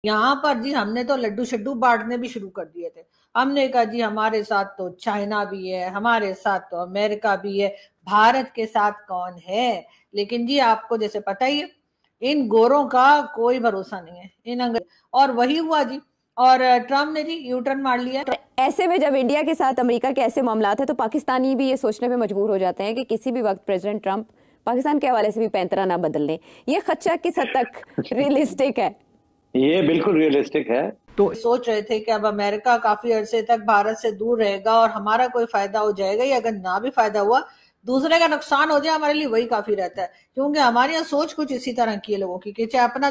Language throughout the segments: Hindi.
यहाँ पर जी हमने तो लड्डू शड्डू बांटने भी शुरू कर दिए थे। हमने कहा जी हमारे साथ तो चाइना भी है, हमारे साथ तो अमेरिका भी है, भारत के साथ कौन है। लेकिन जी आपको जैसे पता ही है, इन गोरों का कोई भरोसा नहीं है, इन और वही हुआ जी। और ट्रम्प ने जी यू टर्न मार लिया। ऐसे में जब इंडिया के साथ अमेरिका के ऐसे मामलात है तो पाकिस्तानी भी ये सोचने पे मजबूर हो जाते हैं कि किसी भी वक्त प्रेसिडेंट ट्रंप पाकिस्तान के हवाले से भी पैंतरा ना बदल लें। ये खदशा किस हद तक रियलिस्टिक है? ये बिल्कुल रियलिस्टिक है। तो सोच रहे थे कि अब अमेरिका काफी अरसे तक भारत से दूर रहेगा और हमारा कोई फायदा हो जाएगा, या अगर ना भी फायदा हुआ दूसरे का नुकसान हो जाए, हमारे लिए वही काफी रहता है। क्योंकि हमारे यहाँ सोच कुछ इसी तरह की है लोगों की कि चाहे अपना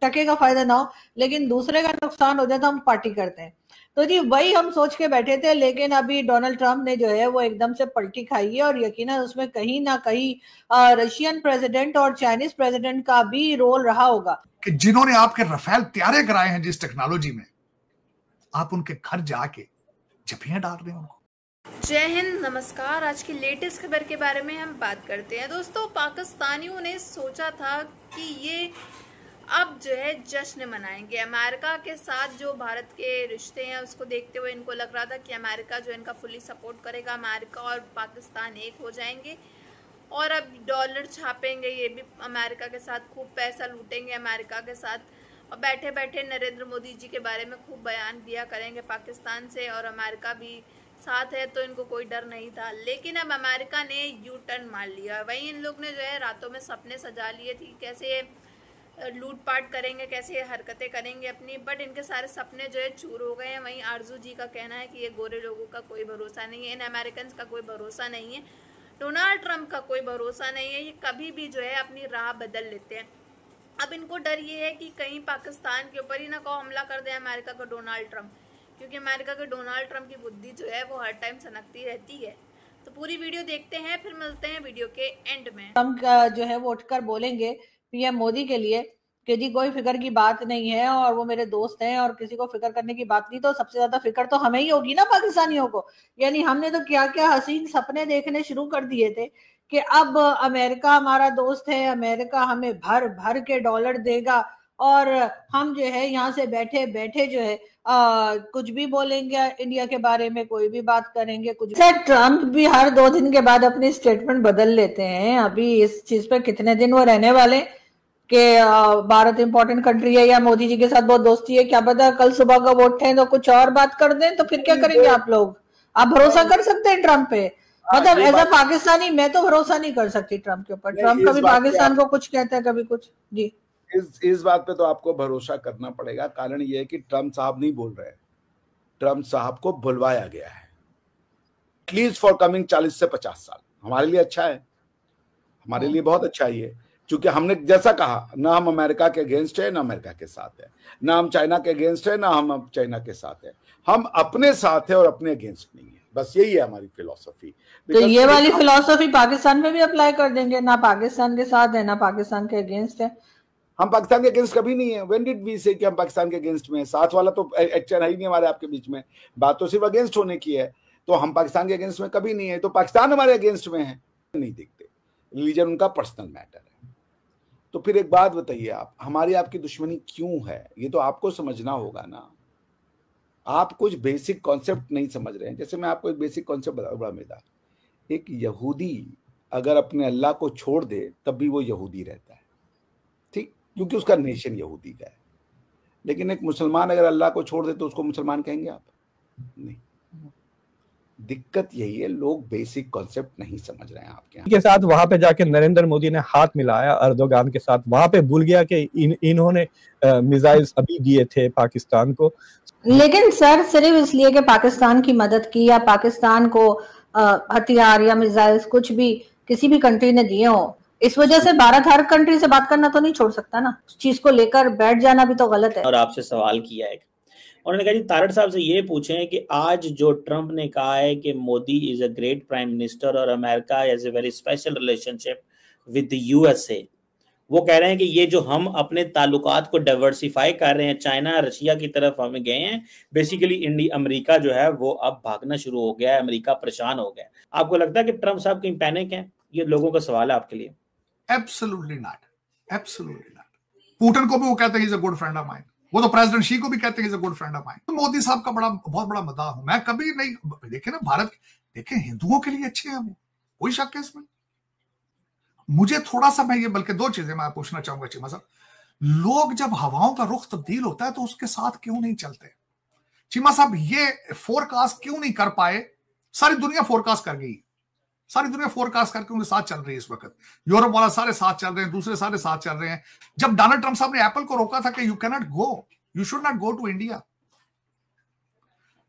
टके का फायदा ना हो लेकिन दूसरे का नुकसान हो जाए तो हम पार्टी करते हैं। तो जी वही हम सोच के बैठे थे, लेकिन अभी डोनाल्ड ट्रंप ने जो है वो एकदम से पलटी खाई है, और यकीनन उसमें कहीं ना कहीं रशियन प्रेसिडेंट और चाइनीज प्रेसिडेंट का भी रोल रहा होगा। कि जिन्होंने आपके रफेल तैयारे कराए हैं जिस टेक्नोलॉजी में, आप उनके घर जाके जफियां डाल रहे हैं उनको। जय हिंद, नमस्कार। आज की लेटेस्ट खबर के बारे में हम बात करते हैं। दोस्तों, पाकिस्तानियों ने सोचा था कि ये अब जो है जश्न मनाएंगे अमेरिका के साथ। जो भारत के रिश्ते हैं उसको देखते हुए इनको लग रहा था कि अमेरिका जो इनका फुली सपोर्ट करेगा, अमेरिका और पाकिस्तान एक हो जाएंगे और अब डॉलर छापेंगे, ये भी अमेरिका के साथ खूब पैसा लूटेंगे अमेरिका के साथ, और बैठे बैठे नरेंद्र मोदी जी के बारे में खूब बयान दिया करेंगे पाकिस्तान से, और अमेरिका भी साथ है तो इनको कोई डर नहीं था। लेकिन अब अमेरिका ने यू टर्न मार लिया। वहीं इन लोग ने जो है रातों में सपने सजा लिए थी कैसे लूटपाट करेंगे, कैसे हरकतें करेंगे अपनी, बट इनके सारे सपने जो है चूर हो गए हैं। वहीं आरजू जी का कहना है कि ये गोरे लोगों का कोई भरोसा नहीं है, इन अमेरिकन का कोई भरोसा नहीं है, डोनाल्ड ट्रंप का कोई भरोसा नहीं है, ये कभी भी जो है अपनी राह बदल लेते हैं। अब इनको डर ये है कि कहीं पाकिस्तान के ऊपर ही ना को हमला कर दे अमेरिका का डोनाल्ड ट्रंप, क्योंकि अमेरिका के डोनाल्ड ट्रंप की बुद्धि जो है वो हर टाइम सनकती रहती है। तो पूरी वीडियो देखते हैं, फिर मिलते हैं वीडियो के एंड में। ट्रंप जो है वो उठकर बोलेंगे पीएम मोदी के लिए कि जी कोई फिक्र की बात नहीं है और वो मेरे दोस्त हैं और किसी को फिक्र करने की बात नहीं, तो सबसे ज्यादा फिक्र तो हमें ही होगी ना पाकिस्तानियों को। यानी हमने तो क्या क्या हसीन सपने देखने शुरू कर दिए थे कि अब अमेरिका हमारा दोस्त है, अमेरिका हमें भर भर के डॉलर देगा और हम जो है यहाँ से बैठे बैठे जो है कुछ भी बोलेंगे इंडिया के बारे में, कोई भी बात करेंगे कुछ। ट्रंप भी हर 2 दिन के बाद अपनी स्टेटमेंट बदल लेते हैं। अभी इस चीज पे कितने दिन वो रहने वाले कि भारत इंपॉर्टेंट कंट्री है या मोदी जी के साथ बहुत दोस्ती है, क्या पता कल सुबह का वोट है तो कुछ और बात कर दें, तो फिर क्या करेंगे आप लोग? आप भरोसा कर सकते हैं ट्रंप पे? मतलब एज अ पाकिस्तानी मैं तो भरोसा नहीं कर सकती ट्रंप के ऊपर। ट्रंप कभी पाकिस्तान को कुछ कहता है, कभी कुछ। जी इस बात पे तो आपको भरोसा करना पड़ेगा। कारण ये है कि ट्रंप साहब नहीं बोल रहे हैं, ट्रंप साहब को बुलवाया गया है एटलीस्ट फॉर कमिंग 40 से 50 साल। हमारे लिए अच्छा है, हमारे लिए बहुत अच्छा ही है, क्योंकि हमने जैसा कहा ना हम अमेरिका के अगेंस्ट है ना अमेरिका के साथ है, ना हम चाइना के अगेंस्ट है ना हम चाइना के साथ है, हम अपने साथ है और अपने अगेंस्ट नहीं है। बस यही है हमारी फिलॉसफी। तो ये वाली फिलॉसफी पाकिस्तान में भी अप्लाई कर देंगे, ना पाकिस्तान के साथ है ना पाकिस्तान के अगेंस्ट है। हम पाकिस्तान के अगेंस्ट कभी नहीं है। व्हेन डिड वी से कि हम पाकिस्तान के अगेंस्ट में है? साथ वाला तो एक्शन है ही नहीं हमारे आपके बीच में, बात तो सिर्फ अगेंस्ट होने की है। तो हम पाकिस्तान के अगेंस्ट में कभी नहीं है, तो पाकिस्तान हमारे अगेंस्ट में है नहीं देखते। रिलीजन उनका पर्सनल मैटर है। तो फिर एक बात बताइए, आप हमारी आपकी दुश्मनी क्यों है? ये तो आपको समझना होगा ना। आप कुछ बेसिक कॉन्सेप्ट नहीं समझ रहे हैं। जैसे मैं आपको एक बेसिक कॉन्सेप्ट बड़ा मजेदार, एक यहूदी अगर अपने अल्लाह को छोड़ दे तब भी वो यहूदी रहता है, ठीक, क्योंकि उसका नेशन यहूदी का है। लेकिन एक मुसलमान अगर अल्लाह को छोड़ दे तो उसको मुसलमान कहेंगे आप? नहीं। दिक्कत यही है, लोग बेसिक कॉन्सेप्ट नहीं समझ रहे हैं आपके के साथ। वहां पे जाके नरेंद्र मोदी ने हाथ मिलाया अर्दोगान के साथ, वहां पे भूल गया कि इन्होंने मिसाइल्स अभी दिए थे पाकिस्तान को। लेकिन सर सिर्फ इसलिए कि पाकिस्तान की मदद की या पाकिस्तान को हथियार या मिसाइल्स कुछ भी किसी भी कंट्री ने दिए हो, इस वजह से भारत हर कंट्री से बात करना तो नहीं छोड़ सकता ना। उस चीज को लेकर बैठ जाना भी तो गलत है। और आपसे सवाल किया है, उन्होंने कहा जी तारड़ साहब से ये पूछें कि आज जो ट्रंप ने कहा है कि Modi is a great prime minister और America has a very special relationship with the USA, वो कह रहे हैं कि ये जो हम अपने ताल्लुकात को डाइवर्सिफाई कर रहे हैं, चाइना रशिया की तरफ हम गए हैं, बेसिकली अमेरिका जो है वो अब भागना शुरू हो गया है, अमेरिका परेशान हो गया है। आपको लगता है कि ट्रंप साहब कहीं पैनिक है? ये लोगों का सवाल है आपके लिए। Absolutely not, absolutely not. Putin को भी वो कहते हैं he is a good friend of mine. वो तो प्रेसिडेंट शी को भी कहते हैं is a good friend of mine. तो मोदी साहब का बहुत बड़ा मदाह हूं मैं। कभी नहीं देखे ना भारत, देखे हिंदुओं के लिए अच्छे हैं वो, कोई शक है इसमें। मुझे थोड़ा सा, मैं ये बल्कि दो चीजें मैं पूछना चाहूंगा चीमा साहब, लोग जब हवाओं का रुख तब्दील होता है तो उसके साथ क्यों नहीं चलते? चीमा साहब ये फोरकास्ट क्यों नहीं कर पाए? सारी दुनिया फोरकास्ट कर गई, सारी दुनिया फोरकास्ट करके उनके साथ चल रही है इस वक्त। यूरोप वाला सारे साथ चल रहे हैं, दूसरे सारे साथ चल रहे हैं। जब डोनाल्ड ट्रंप साहब ने एप्पल को रोका था कि you can not go, you should not go to India,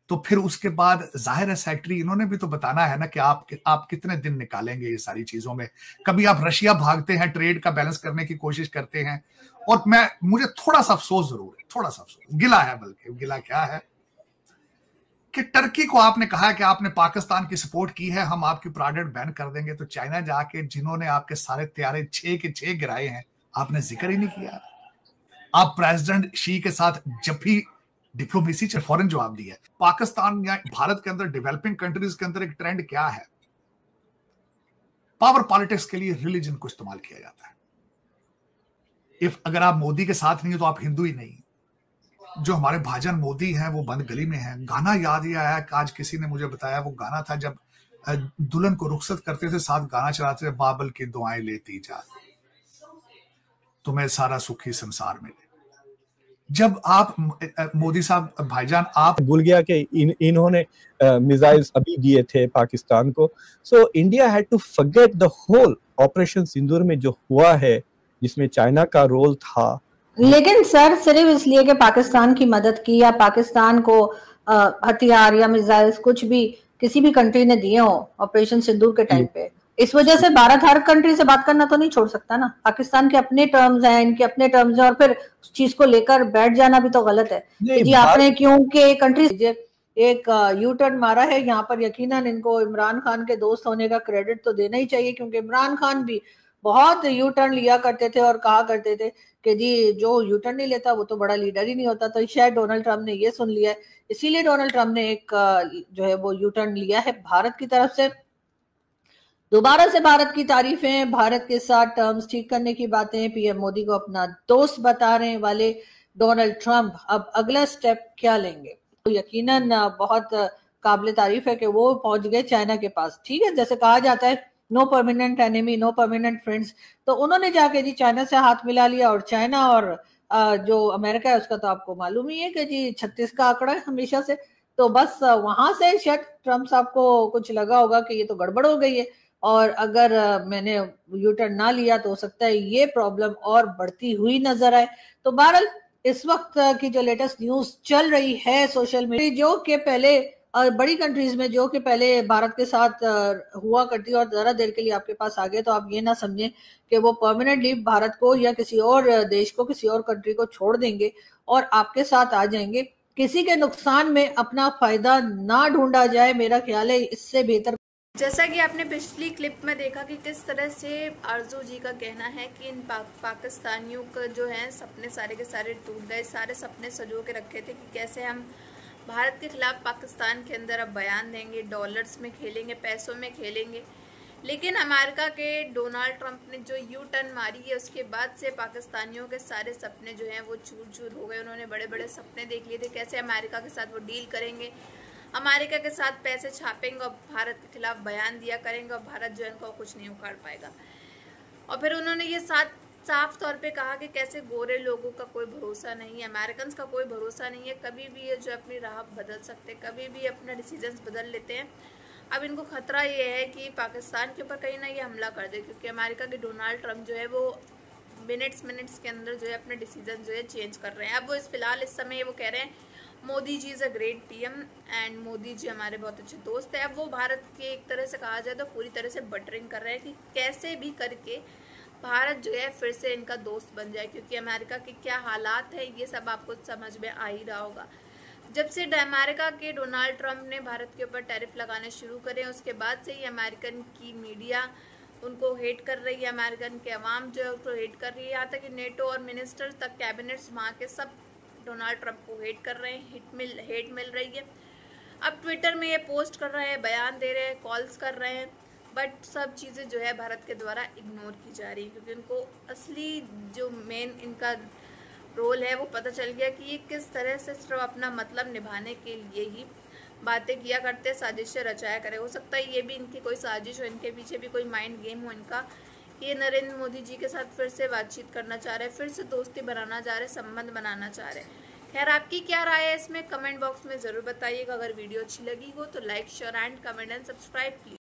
तो फिर उसके बाद जाहिर है सेक्रेटरी इन्होंने भी तो बताना है ना कि आप कितने दिन निकालेंगे ये सारी चीजों में। कभी आप रशिया भागते हैं, ट्रेड का बैलेंस करने की कोशिश करते हैं। और मुझे थोड़ा सा अफसोस जरूर है, थोड़ा सा अफसोस, गिला है, बल्कि गिला क्या है कि टर्की को आपने कहा है कि आपने पाकिस्तान की सपोर्ट की है, हम आपकी प्रोडक्ट बैन कर देंगे, तो चाइना जाके जिन्होंने आपके सारे त्यारे 6 के 6 गिराए हैं, आपने जिक्र ही नहीं किया। आप प्रेसिडेंट शी के साथ जब भी डिप्लोमेसी से फौरन जवाब दिया। पाकिस्तान या भारत के अंदर, डेवलपिंग कंट्रीज के अंदर एक ट्रेंड क्या है? पावर पॉलिटिक्स के लिए रिलीजन को इस्तेमाल किया जाता है। अगर आप मोदी के साथ नहीं हो तो आप हिंदू ही नहीं। जो हमारे भाजन मोदी हैं वो बंद गली में हैं। गाना याद ही आया कि आज किसी ने मुझे बताया, वो गाना था जब दुल्हन को रुखसत करते थे, साथ गाना चलाते थे, बाबल की दुआएं लेती जा, तुम्हें सारा सुखी संसार मिले। जब आप मोदी साहब भाईजान, आप भूल गया कि इन्होंने मिसाइल्स अभी दिए थे पाकिस्तान को। So India had to forget the whole operation Sindoor में जो हुआ है, जिसमें चाइना का रोल था। लेकिन सर सिर्फ इसलिए कि पाकिस्तान की मदद की या पाकिस्तान को हथियार या मिसाइल्स कुछ भी किसी भी कंट्री ने दिए हो ऑपरेशन सिंदूर के टाइम पे, इस वजह से भारत हर कंट्री से बात करना तो नहीं छोड़ सकता ना। पाकिस्तान के अपने टर्म्स हैं, इनके अपने टर्म्स हैं, और फिर उस चीज को लेकर बैठ जाना भी तो गलत है कि जी आपने क्योंकि कंट्री एक यू टर्न मारा है यहाँ पर। यकीनन इनको इमरान खान के दोस्त होने का क्रेडिट तो देना ही चाहिए, क्योंकि इमरान खान भी बहुत यू टर्न लिया करते थे और कहा करते थे कि जी जो यू टर्न नहीं लेता वो तो बड़ा लीडर ही नहीं होता। तो शायद डोनाल्ड ट्रंप ने ये सुन लिया है, इसीलिए डोनाल्ड ट्रंप ने एक जो है वो यू टर्न लिया है भारत की तरफ से। दोबारा से भारत की तारीफें, भारत के साथ टर्म्स ठीक करने की बातें, पीएम मोदी को अपना दोस्त बता रहे वाले डोनाल्ड ट्रंप अब अगला स्टेप क्या लेंगे? तो यकीनन बहुत काबिल तारीफ है कि वो पहुंच गए चाइना के पास। ठीक है, जैसे कहा जाता है no permanent enemy no permanent friends, तो उन्होंने जाके जी चाइना से हाथ मिला लिया। और चाइना और जो अमेरिका है उसका तो आपको मालूम ही है कि जी 36 का आंकड़ा है हमेशा से। तो बस वहां से शायद ट्रंप साहब को कुछ लगा होगा कि ये तो गड़बड़ हो गई है, और अगर मैंने यू टर्न ना लिया तो हो सकता है ये प्रॉब्लम और बढ़ती हुई नजर आए। तो बहरहाल इस वक्त की जो लेटेस्ट न्यूज चल रही है सोशल मीडिया, जो कि पहले बड़ी कंट्रीज में जो कि पहले भारत के साथ हुआ करती और जरा देर के लिए आपके पास आ गए, तो आप ये ना समझें कि वो परमानेंटली भारत को या किसी और देश को, किसी और कंट्री को छोड़ देंगे और आपके साथ आ जाएंगे। किसी के नुकसान में अपना फायदा ना ढूंढा जाए, मेरा ख्याल है इससे बेहतर। जैसा कि आपने पिछली क्लिप में देखा कि किस तरह से आरजू जी का कहना है कि इन पाकिस्तानियों का जो है सपने सारे के सारे टूट गए, सारे सपने सजो के रखे थे कि कैसे हम भारत के खिलाफ पाकिस्तान के अंदर अब बयान देंगे, डॉलर्स में खेलेंगे, पैसों में खेलेंगे। लेकिन अमेरिका के डोनाल्ड ट्रंप ने जो यू टर्न मारी है उसके बाद से पाकिस्तानियों के सारे सपने जो हैं वो चूर चूर हो गए। उन्होंने बड़े बड़े सपने देख लिए थे कैसे अमेरिका के साथ वो डील करेंगे, अमेरिका के साथ पैसे छापेंगे और भारत के खिलाफ बयान दिया करेंगे और भारत जो है इनको कुछ नहीं उखाड़ पाएगा। और फिर उन्होंने ये साफ तौर पे कहा कि कैसे गोरे लोगों का कोई भरोसा नहीं है, अमेरिकन का कोई भरोसा नहीं है, कभी भी ये जो अपनी राह बदल सकते, कभी भी अपना डिसीजंस बदल लेते हैं। अब इनको खतरा ये है कि पाकिस्तान के ऊपर कहीं ना ये हमला कर दे, क्योंकि अमेरिका के डोनाल्ड ट्रंप जो है वो मिनट्स के अंदर जो है अपने डिसीजन जो है चेंज कर रहे हैं। अब वो फिलहाल इस समय वो कह रहे हैं Modi ji is a great PM and Modi ji हमारे बहुत अच्छे दोस्त हैं। अब वो भारत के एक तरह से कहा जाए तो पूरी तरह से बटरिंग कर रहे हैं कि कैसे भी करके भारत जो है फिर से इनका दोस्त बन जाए, क्योंकि अमेरिका के क्या हालात है ये सब आपको समझ में आ ही रहा होगा। जब से अमेरिका के डोनाल्ड ट्रंप ने भारत के ऊपर टैरिफ लगाने शुरू करे उसके बाद से ही अमेरिकन की मीडिया उनको हेट कर रही है, अमेरिकन के अवाम जो है उसको हेट कर रही है, यहाँ तक कि नेटो और मिनिस्टर तक कैबिनेट्स वहाँ के सब डोनाल्ड ट्रंप को हेट कर रहे हैं, हेट मिल रही है। अब ट्विटर में ये पोस्ट कर रहे हैं, बयान दे रहे हैं, कॉल्स कर रहे हैं, बट सब चीज़ें जो है भारत के द्वारा इग्नोर की जा रही है, क्योंकि उनको असली जो मेन इनका रोल है वो पता चल गया कि ये किस तरह से सिर्फ अपना मतलब निभाने के लिए ही बातें किया करते, साजिशें रचाया करे। हो सकता है ये भी इनकी कोई साजिश हो, इनके पीछे भी कोई माइंड गेम हो इनका, ये नरेंद्र मोदी जी के साथ फिर से बातचीत करना चाह रहे, फिर से दोस्ती बनाना चाह रहे, संबंध बनाना चाह रहे। खैर आपकी क्या राय है इसमें कमेंट बॉक्स में ज़रूर बताइएगा। अगर वीडियो अच्छी लगी हो तो like share and comment and subscribe please.